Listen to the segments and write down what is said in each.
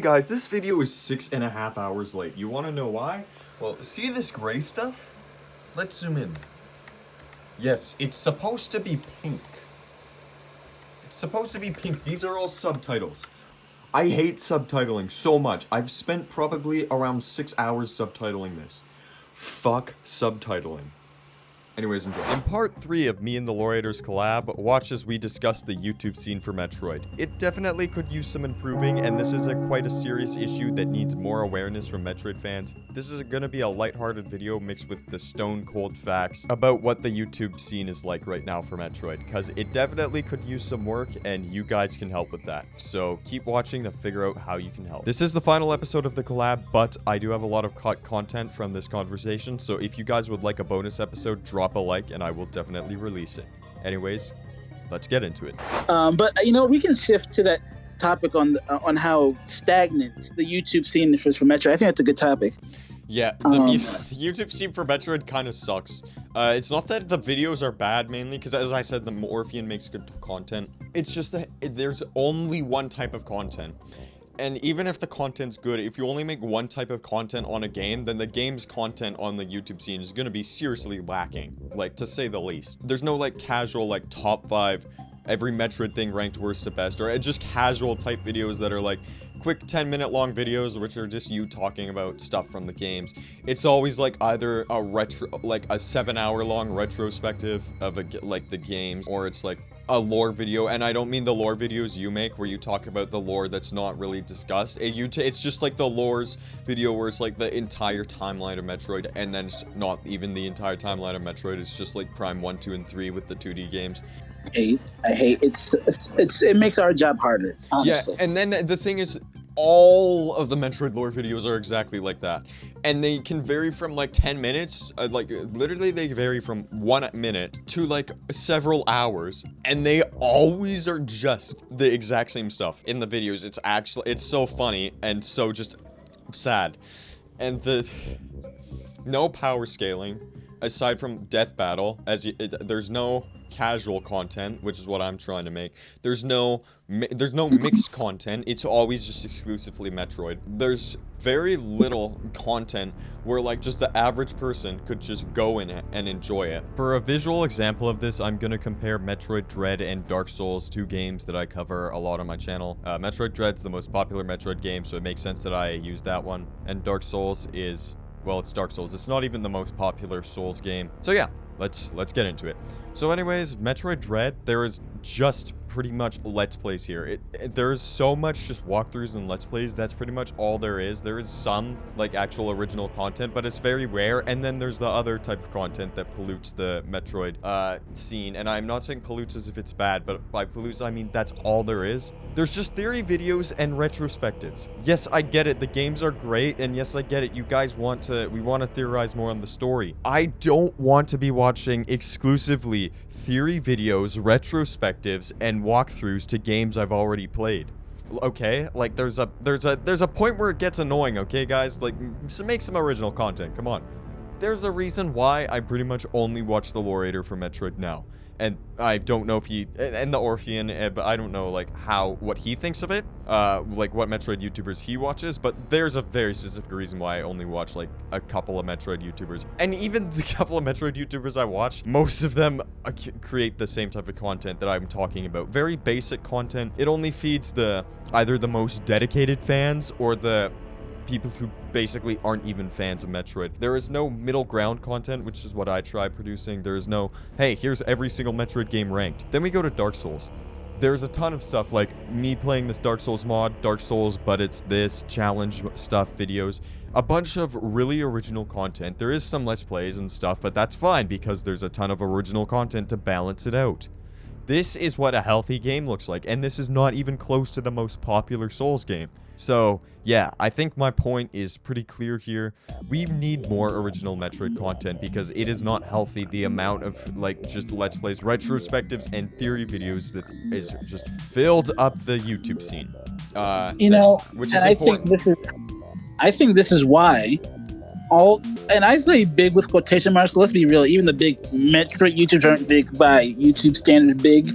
guys, this video is 6.5 hours late. You want to know why? Well, see this gray stuff? Let's zoom in. Yes, it's supposed to be pink. It's supposed to be pink. These are all subtitles. I hate subtitling so much. I've spent probably around 6 hours subtitling this. Fuck subtitling. Anyways, enjoy. In part 3 of me and TheLoreRaider's collab, watch as we discuss the YouTube scene for Metroid. It definitely could use some improving, and this is quite a serious issue that needs more awareness from Metroid fans. This is gonna be a lighthearted video mixed with the stone cold facts about what the YouTube scene is like right now for Metroid, because it definitely could use some work, and you guys can help with that. So keep watching to figure out how you can help. This is the final episode of the collab, but I do have a lot of content from this conversation, so if you guys would like a bonus episode, drop a like and I will definitely release it. Anyways, let's get into it. But you know, we can shift to that topic on how stagnant the YouTube scene is for Metroid. I think that's a good topic. Yeah, the YouTube scene for Metroid kind of sucks. It's not that the videos are bad mainly, because as I said, the Orphean makes good content. It's just that there's only one type of content. And even if the content's good, if you only make one type of content on a game, then the game's content on the YouTube scene is going to be seriously lacking, like, to say the least. There's no, like, casual, like, top 5, every Metroid thing ranked worst to best, or just casual type videos that are, like, quick 10-minute long videos, which are just you talking about stuff from the games. It's always, like, either a like, a 7-hour long retrospective of, like, the games, or it's, like, a lore video, and I don't mean the lore videos you make where you talk about the lore that's not really discussed. It's just like the lore's video where it's like the entire timeline of Metroid, and then it's not even the entire timeline of Metroid. It's just like Prime 1, 2, and 3 with the 2D games. I hate it makes our job harder, honestly. Yeah, and then the thing is, all of the Metroid lore videos are exactly like that, and they can vary from like 10 minutes, like literally they vary from 1 minute to like several hours, and they always are just the exact same stuff in the videos. It's so funny and so just sad, and no power scaling aside from Death Battle, there's no casual content, which is what I'm trying to make. There's no mixed content. It's always just exclusively Metroid. There's very little content where like just the average person could just go in it and enjoy it. For a visual example of this, I'm gonna compare Metroid Dread and Dark Souls, 2 games that I cover a lot on my channel. Metroid Dread's the most popular Metroid game, so it makes sense that I use that one. And Dark Souls is, well, it's Dark Souls. It's not even the most popular Souls game. So yeah, let's get into it. So anyways, Metroid Dread, there is just pretty much Let's Plays here. There's so much just walkthroughs and Let's Plays. That's pretty much all there is. There is some like actual original content, but it's very rare. And then there's the other type of content that pollutes the Metroid scene. And I'm not saying pollutes as if it's bad, but by pollutes, I mean that's all there is. There's just theory videos and retrospectives. Yes, I get it. The games are great. And yes, I get it. You guys we want to theorize more on the story. I don't want to be watching exclusively theory videos, retrospectives, and walkthroughs to games I've already played. Okay, like there's a point where it gets annoying, okay guys? Like, make some original content, come on. There's a reason why I pretty much only watch TheLoreRaider for Metroid now. And I don't know if and the Orphean, but I don't know, like, what he thinks of it, like, what Metroid YouTubers he watches, but there's a very specific reason why I only watch, like, a couple of Metroid YouTubers. And even the couple of Metroid YouTubers I watch, most of them create the same type of content that I'm talking about. Very basic content. It only feeds either the most dedicated fans or the people who basically aren't even fans of Metroid. There is no middle ground content, which is what I try producing. There is no, hey, here's every single Metroid game ranked. Then we go to Dark Souls. There's a ton of stuff like me playing this Dark Souls mod, Dark Souls, but it's this challenge stuff videos. A bunch of really original content. There is some Let's Plays and stuff, but that's fine because there's a ton of original content to balance it out. This is what a healthy game looks like, and this is not even close to the most popular Souls game. So, yeah, I think my point is pretty clear here. We need more original Metroid content because it is not healthy, the amount of, like, just Let's Plays, retrospectives, and theory videos that is just filled up the YouTube scene. You know, which is important. I think this is why and I say big with quotation marks, let's be real, even the big Metroid YouTubers aren't big by YouTube standards big,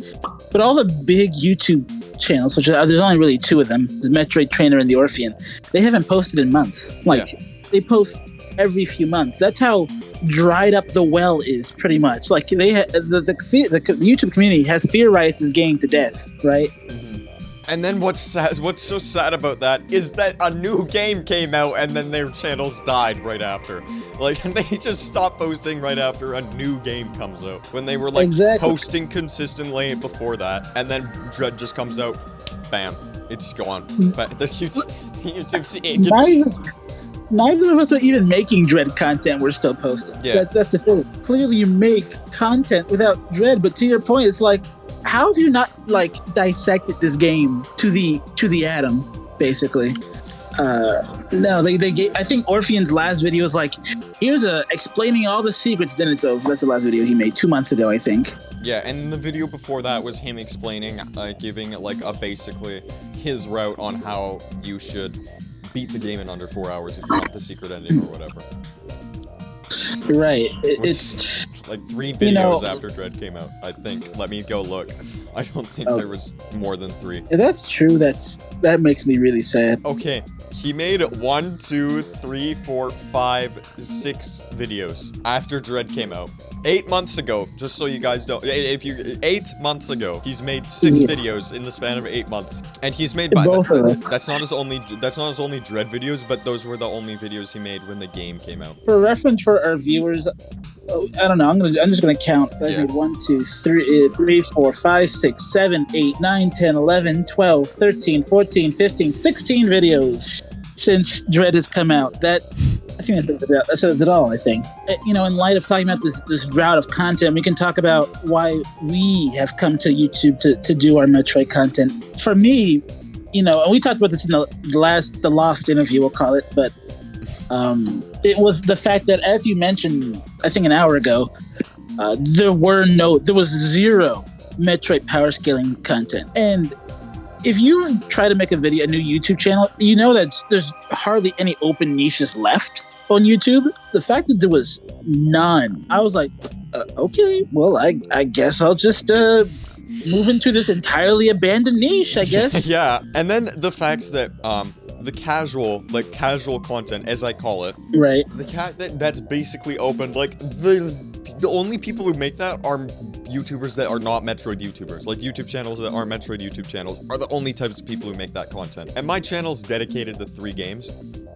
but all the big YouTube channels, which there's only really two of them, the Metroid Trainer and the Orphean. They haven't posted in months. Like, they post every few months. That's how dried up the well is, pretty much. Like, they the YouTube community has theorized this game to death, right? And then what's so sad about that is that a new game came out and then their channels died right after. Like, they just stopped posting right after a new game comes out. When they were, like, posting consistently before that. And then Dread just comes out, bam, it's gone. But the YouTube neither of us are even making Dread content. We're still posting. Yeah. That's the thing. Clearly you make content without Dread, but to your point, it's like, how have you not, like, dissected this game to the atom, basically? No, they gave, I think Orphean's last video is like, here's explaining all the secrets, then it's over. That's the last video he made 2 months ago, I think. Yeah, and the video before that was him explaining, giving, like, basically his route on how you should beat the game in under 4 hours if you want the secret ending or whatever. Right. It's like 3 videos after Dread came out, I think. Let me go look. I don't think there was more than 3. Yeah, that's true. That makes me really sad. Okay, he made 1, 2, 3, 4, 5, 6 videos after Dread came out. 8 months ago, just so you guys don't. 8 months ago, he's made 6 videos in the span of 8 months, and he's made. That's not his only Dread videos, but those were the only videos he made when the game came out. For reference for our viewers, I don't know. I'm just gonna count. I made 1, 2, 3, 4, 5, 6, 7, 8, 9, 10, 11, 12, 13, 14, 15, 16 videos since Dread has come out. I think that says it all, I think. You know, in light of talking about this drought of content, we can talk about why we have come to YouTube to do our Metroid content. For me, you know, and we talked about this in the Lost interview, we'll call it, but it was the fact that, as you mentioned, I think an hour ago, there was 0 Metroid power scaling content. And if you try to make a new YouTube channel, you know that there's hardly any open niches left on YouTube. The fact that there was none, I was like, okay, well, I guess I'll just move into this entirely abandoned niche, I guess. Yeah, and then the fact that the casual content, as I call it, right? That's basically open. Like, the only people who make that are YouTubers that are not Metroid YouTubers. Like, YouTube channels that aren't Metroid YouTube channels are the only types of people who make that content. And my channel's dedicated to 3 games.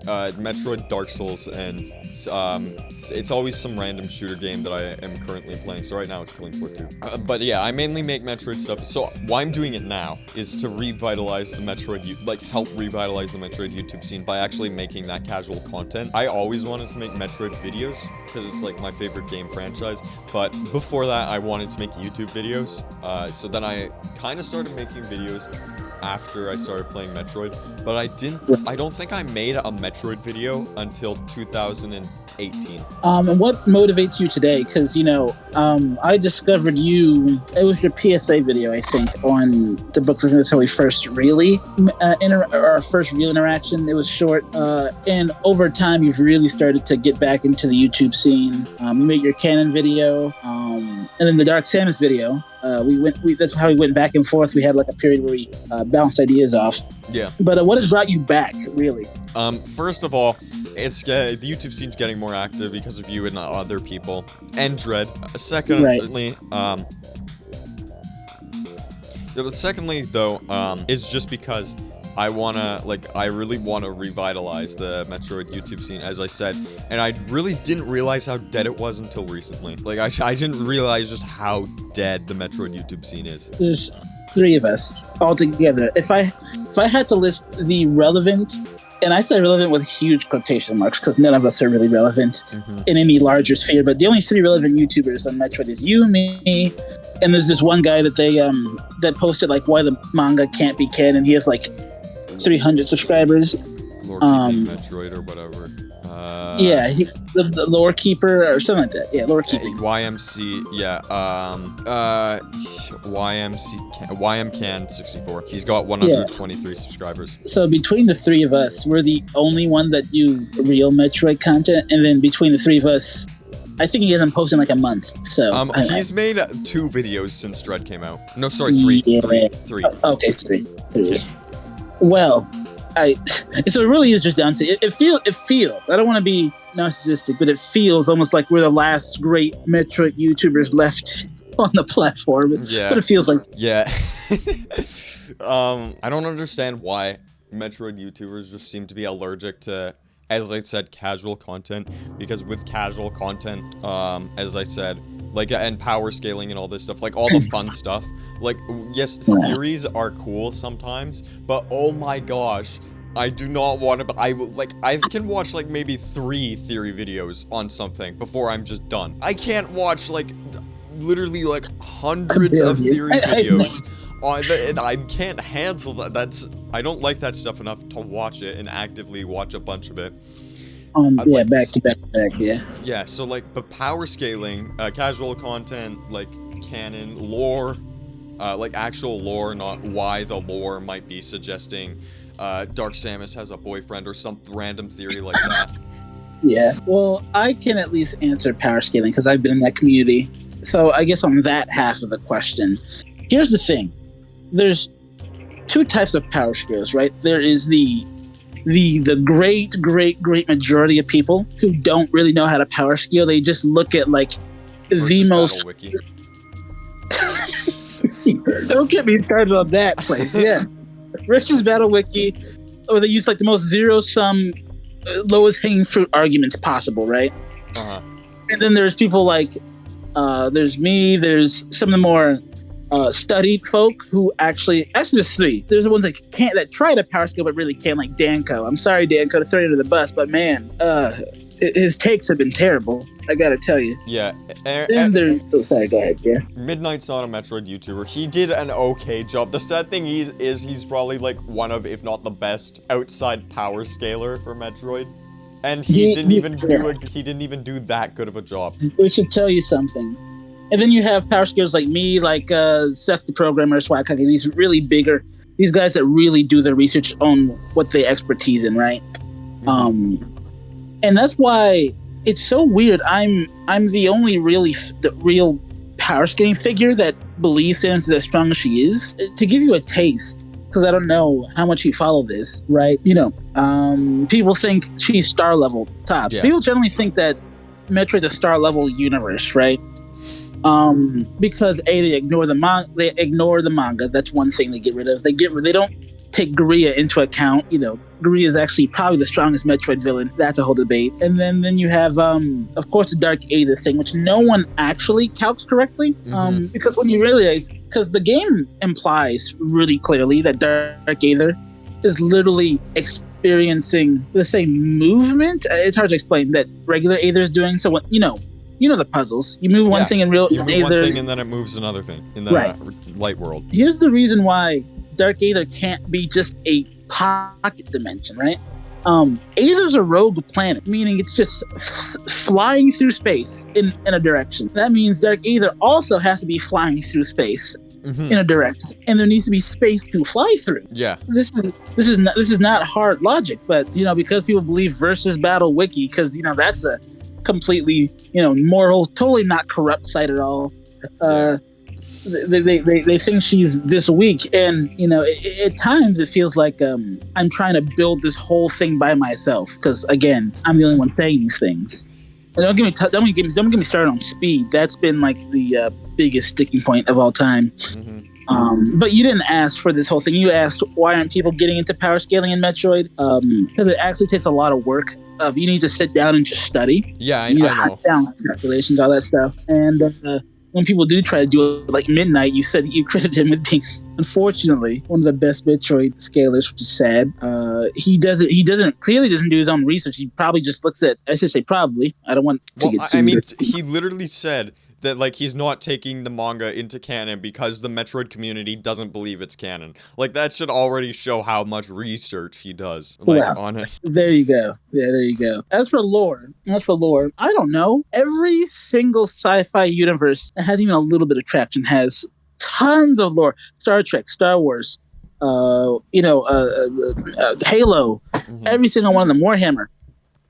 Metroid, Dark Souls, and it's always some random shooter game that I am currently playing. So right now it's Killing Floor 2. But yeah, I mainly make Metroid stuff. So why I'm doing it now is to revitalize the Metroid, help revitalize the Metroid YouTube scene by actually making that casual content. I always wanted to make Metroid videos because it's like my favorite game franchise. But before that, I wanted to make YouTube videos. So then I kind of started making videos after I started playing Metroid, but I don't think I made a Metroid video until 2018. And what motivates you today? Because, you know, I discovered you, it was your PSA video, I think, on the books. That's how we first really, our first real interaction. It was short, and over time, you've really started to get back into the YouTube scene. You made your Canon video, and then the Dark Samus video. That's how we went back and forth. We had like a period where we bounced ideas off. Yeah. But what has brought you back, really? First of all, the YouTube scene's getting more active because of you and other people, and Dread. Secondly, is just because I really wanna revitalize the Metroid YouTube scene, as I said, and I really didn't realize how dead it was until recently. Like, I didn't realize just how dead the Metroid YouTube scene is. There's 3 of us all together. If I had to list the relevant, and I say relevant with huge quotation marks because none of us are really relevant in any larger sphere, but the only 3 relevant YouTubers on Metroid is you, me, and there's this one guy that they that posted like why the manga can't be canon. He has like 300 subscribers. Lore Keeping Metroid or whatever. The Lore Keeper or something like that. Yeah, Lore Keeping. YMC, yeah. YMCan 64. He's got 123 subscribers. So between the 3 of us, we're the only one that do real Metroid content, and then between the 3 of us, I think he hasn't posted in like a month. So he's made 2 videos since Dread came out. No, sorry, 3. 3. Okay, 3. through. Well, so it really is just down to it feels. I don't want to be narcissistic, but it feels almost like we're the last great Metroid YouTubers left on the platform. Yeah. But it feels like yeah. I don't understand why Metroid YouTubers just seem to be allergic to, as I said, casual content, because with casual content, as I said, like, and power scaling and all this stuff, like all the fun stuff, like, yes, theories are cool sometimes, but oh my gosh, I do not want to, I can watch like maybe 3 theory videos on something before I'm just done. I can't watch like literally like hundreds of theory videos. I can't handle that. I don't like that stuff enough to watch it and actively watch a bunch of it. Like, back to back, yeah. Yeah, so like, but power scaling, casual content, like canon, lore, like actual lore, not why the lore might be suggesting Dark Samus has a boyfriend or some random theory like that. Yeah, well, I can at least answer power scaling because I've been in that community. So I guess on that half of the question, here's the thing. There's 2 types of power scales, right? There is the great majority of people who don't really know how to power scale. They just look at like the most. Don't get me started on that place. Yeah, versus Battle Wiki, or they use like the most zero-sum, lowest hanging fruit arguments possible, right? And then there's people like, there's me. There's some of the more studied folk who actually there's 3. There's the ones that try to power scale but really can't, like Danko. I'm sorry, Danko, to throw you under the bus, but man, his takes have been terrible. I gotta tell you. Yeah. Sorry, go ahead. Yeah. Midnight's not a Metroid YouTuber. He did an okay job. The sad thing is he's probably like one of, if not the best, outside power scaler for Metroid. And he didn't even do that good of a job. We should tell you something. And then you have power scalers like me, like Seth the Programmer, Swagkaki, these really bigger, these guys that really do their research on what they expertise in, right? And that's why it's so weird. I'm the only real power scaling figure that believes Samus is as strong as she is. To give you a taste, because I don't know how much you follow this, right? You know, people think she's star level tops. Yeah. People generally think that Metroid's a star level universe, right? Because they ignore the manga. That's one thing they get rid of. They don't take Guria into account. You know, Guria is actually probably the strongest Metroid villain. That's a whole debate. And then you have, of course, the Dark Aether thing, which no one actually calcs correctly. Because when you realize, because the game implies really clearly that Dark Aether is literally experiencing the same movement. It's hard to explain that regular Aether is doing. So when, you know the puzzles. You move one thing in real. You move one thing and then it moves another thing in the light world. Here's the reason why Dark Aether can't be just a pocket dimension, right? Aether's a rogue planet, meaning it's just flying through space in a direction. That means Dark Aether also has to be flying through space in a direction, and there needs to be space to fly through. Yeah. This is not hard logic, but because people believe versus Battle Wiki, because that's a completely moral, totally not corrupt site at all. They think she's this weak, and at times it feels like I'm trying to build this whole thing by myself, because again, I'm the only one saying these things. And don't get me started on speed. That's been like the biggest sticking point of all time. But you didn't ask for this whole thing. You asked, why aren't people getting into power scaling in Metroid? Because it actually takes a lot of work. You need to sit down and just study. Yeah, I know. Down calculations, all that stuff. And when people do try to do it, like Midnight, you said you credited him with being, unfortunately, one of the best Metroid scalers, which is sad. He clearly doesn't do his own research. He probably just looks at, I should say probably, I don't want to get sued. I mean, he literally said that, like, he's not taking the manga into canon because the Metroid community doesn't believe it's canon. Like, that should already show how much research he does on it. There you go. Yeah, there you go. As for lore, I don't know. Every single sci-fi universe that has even a little bit of traction has tons of lore. Star Trek, Star Wars, Halo, every single one of them, Warhammer,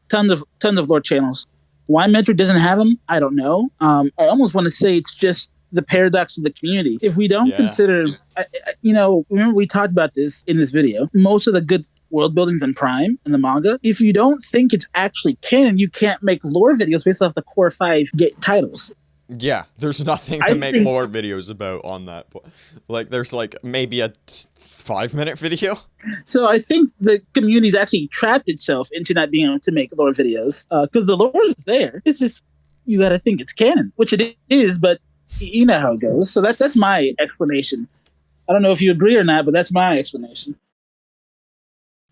tons of lore channels. Why Metroid doesn't have them, I don't know. I almost want to say it's just the paradox of the community. If we don't consider, remember we talked about this in this video, most of the good world buildings in Prime in the manga, if you don't think it's actually canon, you can't make lore videos based off the core 5 titles. Yeah, there's nothing to make lore videos about on that. Like, there's like maybe a 5-minute video. So I think the community's actually trapped itself into not being able to make lore videos because the lore is there. It's just you got to think it's canon, which it is, but you know how it goes. So that's my explanation. I don't know if you agree or not, but that's my explanation.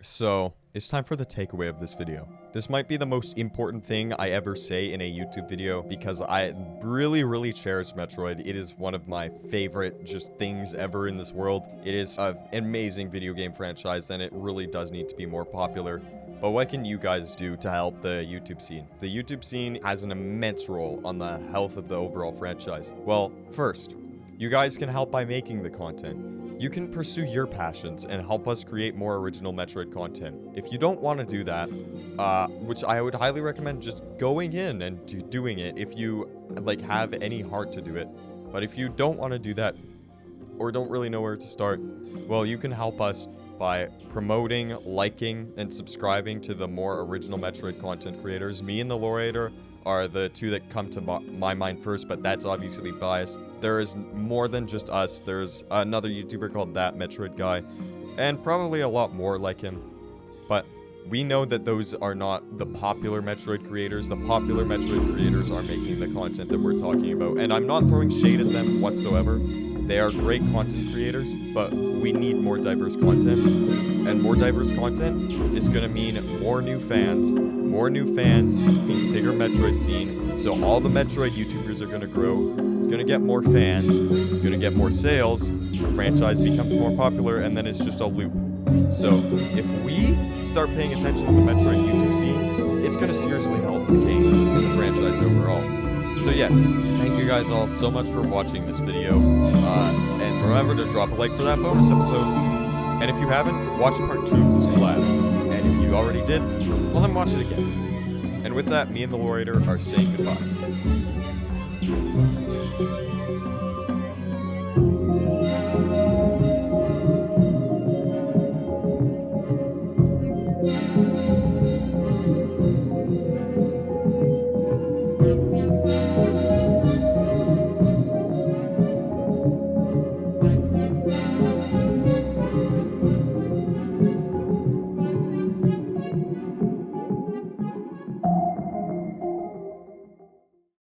So, it's time for the takeaway of this video. This might be the most important thing I ever say in a YouTube video because I really, really cherish Metroid. It is one of my favorite just things ever in this world. It is an amazing video game franchise and it really does need to be more popular. But what can you guys do to help the YouTube scene? The YouTube scene has an immense role on the health of the overall franchise. Well, first, you guys can help by making the content. You can pursue your passions and help us create more original Metroid content. If you don't want to do that, which I would highly recommend just going in and doing it if you like have any heart to do it. But if you don't want to do that or don't really know where to start, well, you can help us by promoting, liking, and subscribing to the more original Metroid content creators. Me and TheLoreRaider are the two that come to my mind first, but that's obviously biased. There is more than just us. There's another YouTuber called That Metroid Guy, and probably a lot more like him. But we know that those are not the popular Metroid creators. The popular Metroid creators are making the content that we're talking about, and I'm not throwing shade at them whatsoever. They are great content creators, but we need more diverse content, and more diverse content is going to mean more new fans. More new fans means bigger Metroid scene, so all the Metroid YouTubers are going to grow. It's going to get more fans, going to get more sales, franchise becomes more popular, and then it's just a loop. So if we start paying attention to the Metroid YouTube scene, it's going to seriously help the game and the franchise overall. So yes, thank you guys all so much for watching this video, and remember to drop a like for that bonus episode. And if you haven't, watch part 2 of this collab. And if you already did, well then watch it again. And with that, me and TheLoreRaider are saying goodbye.